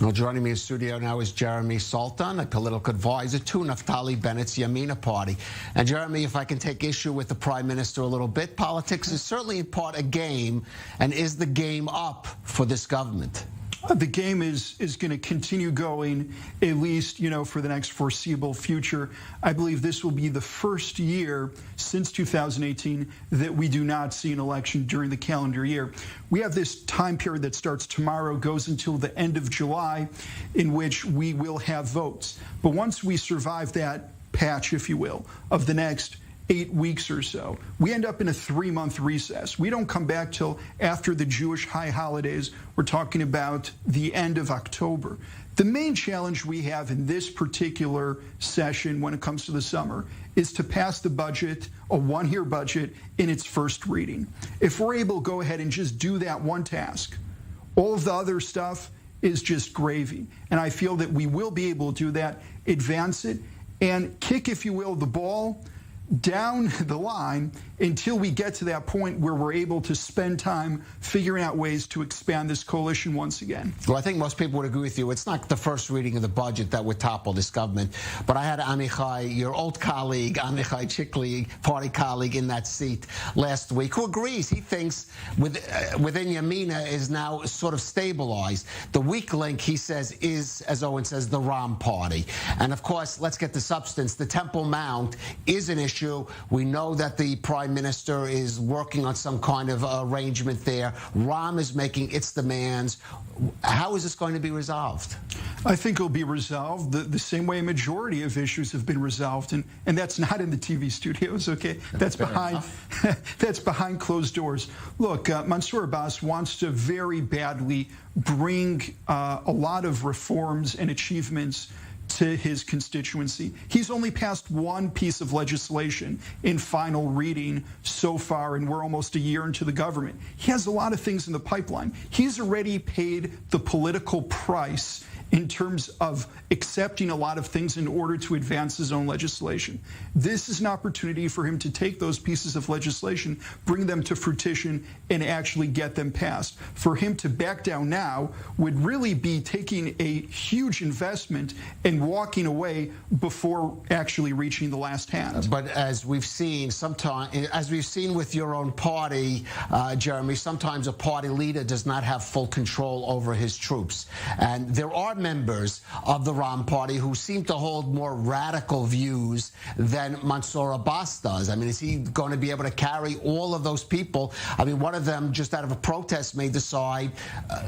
Well, joining me in studio now is Jeremy Saltan, a political advisor to Naftali Bennett's Yamina party. And Jeremy, if I can take issue with the Prime Minister a little bit, politics is certainly in part a game, and is the game up for this government? The game is going to continue going, at least, for the next foreseeable future. I believe this will be the first year since 2018 that we do not see an election during the calendar year. We have this time period that starts tomorrow, goes until the end of July, in which we will have votes. But once we survive that patch, if you will, of the next 8 weeks or so, we end up in a 3-month recess. We don't come back till after the Jewish high holidays. We're talking about the end of October. The main challenge we have in this particular session when it comes to the summer is to pass the budget, a one-year budget, in its first reading. If we're able to go ahead and just do that one task, all of the other stuff is just gravy. And I feel that we will be able to do that, advance it, and kick, if you will, the ball down the line until we get to that point where we're able to spend time figuring out ways to expand this coalition once again. Well, I think most people would agree with you. It's not the first reading of the budget that would topple this government. But I had Amichai, your old colleague, Amichai Chikli, party colleague, in that seat last week, who agrees. He thinks within Yamina is now sort of stabilized. The weak link, he says, is, as Owen says, the Ram party. And of course, let's get to substance. The Temple Mount is an issue. We know that the Prime Minister is working on some kind of arrangement there. Ram is making its demands. How is this going to be resolved? I think it'll be resolved the same way a majority of issues have been resolved, and that's not in the TV studios, okay? That's behind that's behind closed doors. Look, Mansour Abbas wants to very badly bring a lot of reforms and achievements to his constituency. He's only passed one piece of legislation in final reading so far, and we're almost a year into the government. He has a lot of things in the pipeline. He's already paid the political price in terms of accepting a lot of things in order to advance his own legislation. This is an opportunity for him to take those pieces of legislation, bring them to fruition, and actually get them passed. For him to back down now would really be taking a huge investment and walking away before actually reaching the last hand. But as we've seen with your own party, Jeremy, sometimes a party leader does not have full control over his troops. And there are members of the Ram party who seem to hold more radical views than Mansour Abbas does. I mean, is he going to be able to carry all of those people? I mean, one of them, just out of a protest, may decide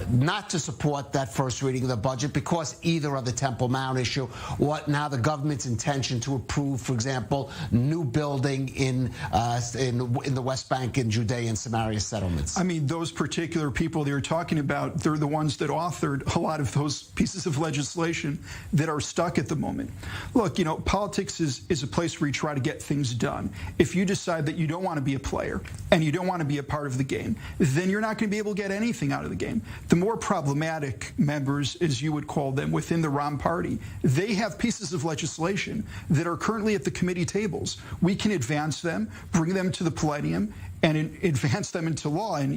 not to support that first reading of the budget because either of the Temple Mount issue or now the government's intention to approve, for example, new building in the West Bank and Judea and Samaria settlements. I mean, those particular people that you're talking about, they're the ones that authored a lot of those pieces of legislation that are stuck at the moment. Look, politics is a place where you try to get things done. If you decide that you don't want to be a player and you don't want to be a part of the game, then you're not going to be able to get anything out of the game. The more problematic members, as you would call them, within the Ram party, they have pieces of legislation that are currently at the committee tables. We can advance them, bring them to the plenum, and advance them into law and,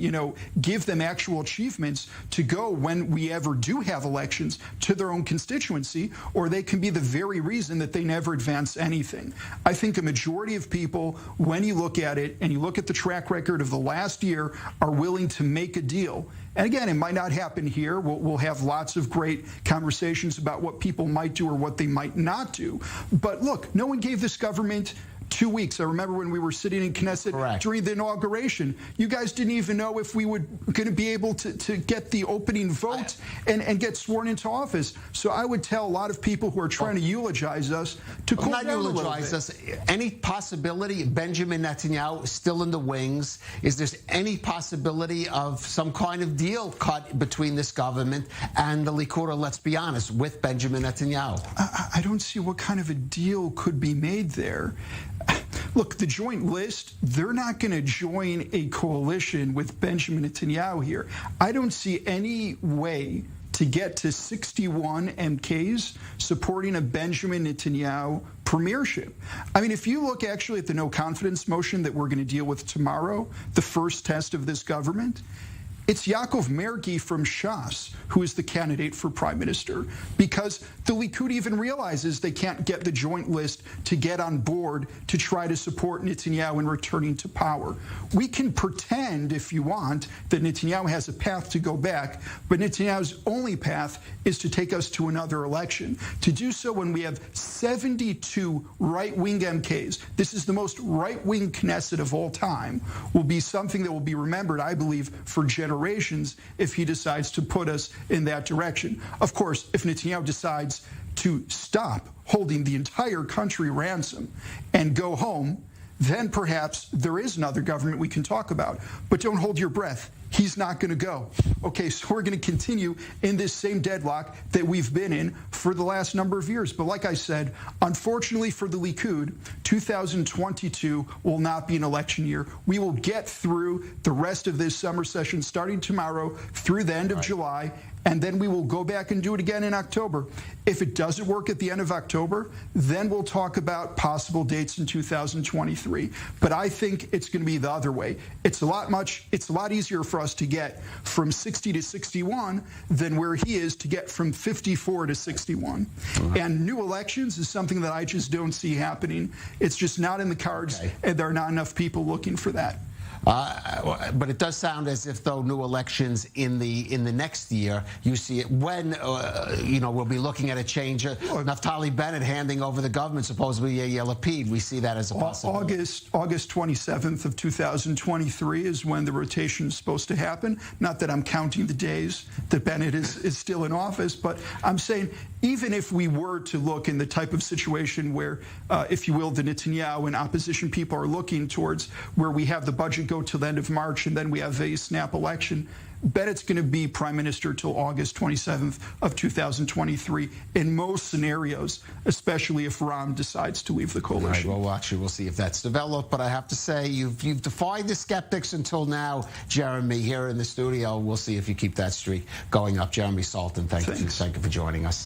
give them actual achievements to go when we ever do have elections to their own constituency, or they can be the very reason that they never advance anything. I think a majority of people, when you look at it and you look at the track record of the last year, are willing to make a deal. And again, it might not happen here. We'll have lots of great conversations about what people might do or what they might not do. But look, no one gave this government 2 weeks. I remember when we were sitting in Knesset during the inauguration, you guys didn't even know if we were going to be able to get the opening vote and get sworn into office. So I would tell a lot of people who are trying to eulogize us to cool down a little bit. Any possibility Benjamin Netanyahu still in the wings? Is there any possibility of some kind of deal cut between this government and the Likud, or let's be honest, with Benjamin Netanyahu? I don't see what kind of a deal could be made there. Look, the joint list, they're not going to join a coalition with Benjamin Netanyahu here. I don't see any way to get to 61 MKs supporting a Benjamin Netanyahu premiership. I mean, if you look actually at the no confidence motion that we're going to deal with tomorrow, the first test of this government, It's Yaakov Mergi from Shas who is the candidate for prime minister, because the Likud even realizes they can't get the joint list to get on board to try to support Netanyahu in returning to power. We can pretend, if you want, that Netanyahu has a path to go back, but Netanyahu's only path is to take us to another election. To do so when we have 72 right-wing MKs, this is the most right-wing Knesset of all time, will be something that will be remembered, I believe, for generations if he decides to put us in that direction. Of course, if Netanyahu decides to stop holding the entire country ransom and go home, then perhaps there is another government we can talk about. But don't hold your breath. He's not going to go. Okay, so we're going to continue in this same deadlock that we've been in for the last number of years. But like I said, unfortunately for the Likud, 2022 will not be an election year. We will get through the rest of this summer session starting tomorrow through the end of July, and then we will go back and do it again in October. If it doesn't work at the end of October, then we'll talk about possible dates in 2023. But I think it's going to be the other way. It's a lot easier for us to get from 60 to 61 than where he is to get from 54 to 61. And new elections is something that I just don't see happening. It's just not in the cards, and there are not enough people looking for that. But it does sound as if, though, new elections in the next year, you see it when we'll be looking at a change. Naftali Bennett handing over the government, supposedly Yair Lapid. We see that as a possibility. August 27th of 2023 is when the rotation is supposed to happen. Not that I'm counting the days that Bennett is still in office, but I'm saying even if we were to look in the type of situation where, if you will, the Netanyahu and opposition people are looking towards, where we have the budget go till the end of March and then we have a snap election, Bennett's going to be prime minister till August 27th of 2023 in most scenarios, especially if Ram decides to leave the coalition. Right, well, actually, we'll see if that's developed. But I have to say, you've defied the skeptics until now, Jeremy, here in the studio. We'll see if you keep that streak going up. Jeremy Saltan, thank you for joining us.